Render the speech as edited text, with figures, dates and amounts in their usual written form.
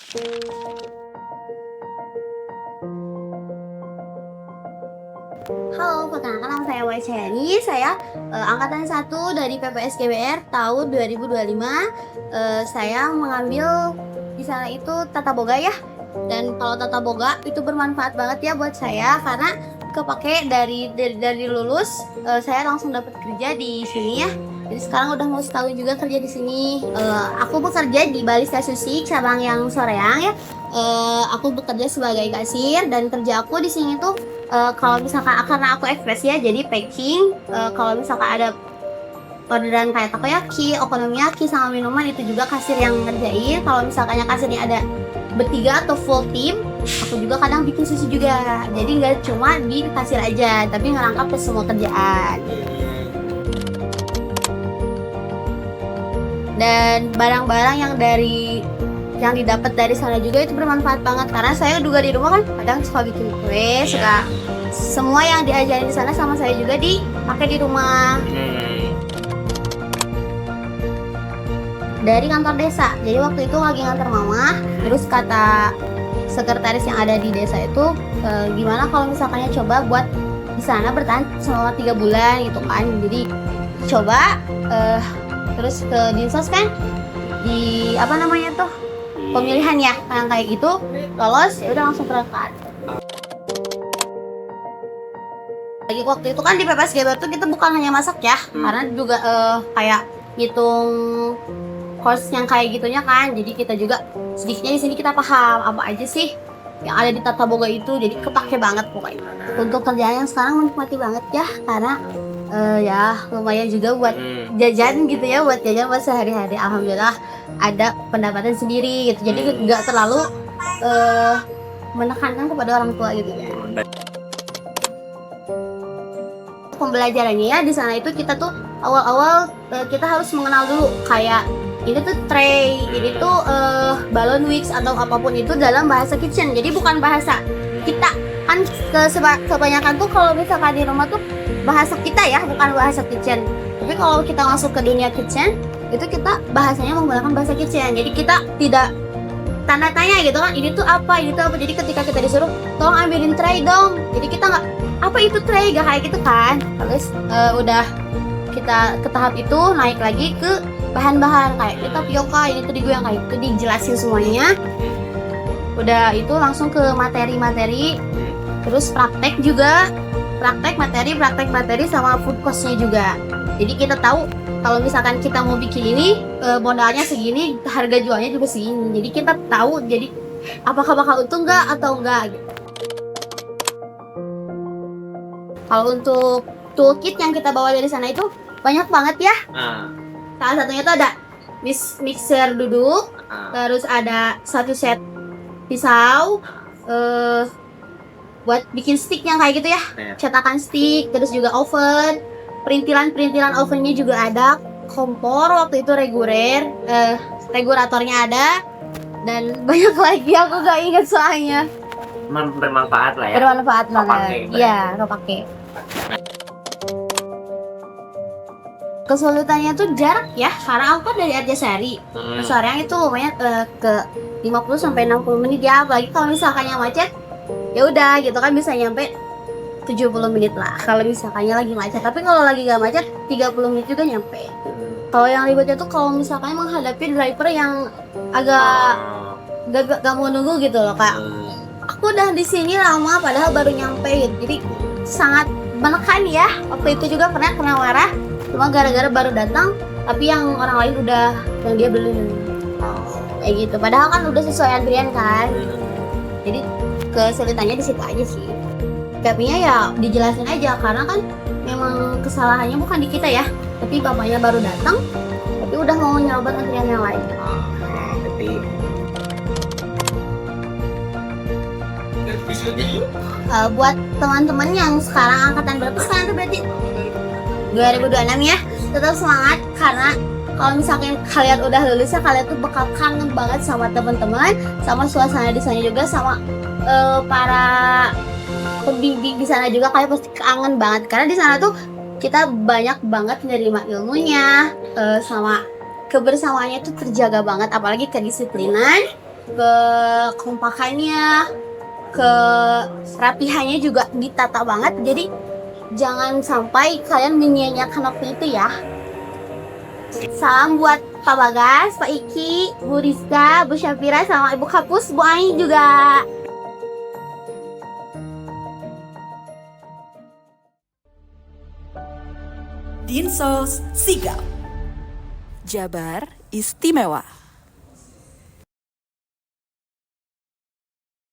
Halo, perkenalkan nama saya Waisyani. Saya angkatan 1 dari PPS GBR tahun 2025. Saya mengambil di sana itu tata boga ya. Dan kalau tata boga itu bermanfaat banget ya buat saya karena kepake dari lulus, saya langsung dapat kerja di sini ya. Jadi sekarang udah mau setahun juga kerja di sini. Aku bekerja di Balista Sushi cabang yang Soreang ya. Aku bekerja sebagai kasir dan kerja aku di sini tuh kalau misalkan karena aku ekspres ya, jadi packing. Kalau misalkan ada orderan kayak takoyaki, okonomiyaki sama minuman itu juga kasir yang ngerjain. Kalau misalkannya kasirnya ada bertiga atau full team, aku juga kadang bikin sushi juga. Jadi nggak cuma di kasir aja, tapi ngerangkap ke semua kerjaan. Dan barang-barang yang didapat dari sana juga itu bermanfaat banget karena saya juga di rumah kan kadang suka bikin kue, suka semua yang diajarin di sana sama saya juga dipakai di rumah. Dari kantor desa. Jadi waktu itu lagi ngantar mama, terus kata sekretaris yang ada di desa itu gimana kalau misalkannya coba buat di sana bertahan selama 3 bulan gitu kan. Jadi coba terus ke dinsos kan di apa namanya tuh pemilihan ya yang kayak gitu, lolos ya udah langsung berangkat. Lagi waktu itu kan di PPS GBR tuh kita bukan hanya masak ya, karena juga kayak ngitung course yang kayak gitunya kan. Jadi kita juga sedikitnya di sini kita paham apa aja sih yang ada di tata boga itu, jadi kepake banget pokoknya. Untuk kerjaan yang sekarang menikmati banget ya karena ya lumayan juga buat jajan gitu ya, buat jajan buat sehari-hari. Alhamdulillah ada pendapatan sendiri gitu, jadi nggak terlalu menekankan kepada orang tua gitu ya. Pembelajarannya ya di sana itu kita tuh awal-awal kita harus mengenal dulu kayak ini tuh tray, ini tuh balon wax atau apapun itu dalam bahasa kitchen. Jadi bukan bahasa kita kan kebanyakan tuh kalau misalkan di rumah tuh bahasa kita ya, bukan bahasa kitchen. Tapi kalau kita masuk ke dunia kitchen itu kita bahasanya menggunakan bahasa kitchen. Jadi kita tidak tanda tanya gitu kan, ini tuh apa, ini tuh apa. Jadi ketika kita disuruh tolong ambilin tray dong, jadi kita nggak apa itu tray, gak kayak gitu kan. Terus udah kita ke tahap itu naik lagi ke bahan-bahan kayak ini tapioka, ini terigu yang kayak itu dijelasin semuanya. Udah itu langsung ke materi-materi, terus praktek juga, praktek materi sama food cost-nya juga. Jadi kita tahu kalau misalkan kita mau bikin ini modalnya segini, harga jualnya juga segini. Jadi kita tahu jadi apakah bakal untung nggak atau enggak gitu. Kalau untuk toolkit yang kita bawa dari sana itu banyak banget ya. Salah satunya tuh ada mixer duduk, terus ada satu set pisau buat bikin stick yang kayak gitu ya, cetakan stick, terus juga oven, perintilan ovennya juga ada, kompor waktu itu regulatornya ada, dan banyak lagi aku gak ingat soalnya. Bermanfaat lah ya. Bermanfaat banget. Iya, kepake. Kesulitannya tuh jarak ya, karena aku kan dari Arjasari ke Soreang itu lumayan ke 50 sampai 60 menit ya, apalagi kalau misalkannya macet ya udah gitu kan bisa nyampe 70 menit lah kalau misalkannya lagi macet. Tapi kalau lagi gak macet 30 menit juga nyampe. Kalau yang ribetnya tuh kalau misalkan menghadapi driver yang agak gak mau nunggu gitu loh, kayak aku udah di sini lama padahal baru nyampe gitu. Jadi sangat menekan ya. Waktu itu juga pernah kena marah cuma gara-gara baru datang, tapi yang orang lain udah, yang dia belum kayak gitu. Padahal kan udah sesuai antrian kan. Jadi kesulitannya di situ aja sih. Tapi ya dijelasin aja karena kan memang kesalahannya bukan di kita ya, tapi bapaknya baru datang, tapi udah mau nyoba antrian yang lain. Buat teman-teman yang sekarang angkatan berapa sekarang tuh berarti 2026 ya, tetap semangat karena kalau misalkan kalian udah lulus ya kalian tuh bakal kangen banget sama teman-teman, sama suasana di sana juga, sama para pembimbing di sana juga. Kalian pasti kangen banget karena di sana tuh kita banyak banget menerima ilmunya, sama kebersamaannya tuh terjaga banget, apalagi kedisiplinan ke kekompakannya, ke rapihannya juga ditata banget. Jadi jangan sampai kalian menyia-nyiakan waktu itu ya. Salam buat Pak Bagas, Pak Iki, Bu Rizka, Bu Syafira, sama Ibu Kapus, Bu Ai juga. Dinsos Sigap. Jabar Istimewa.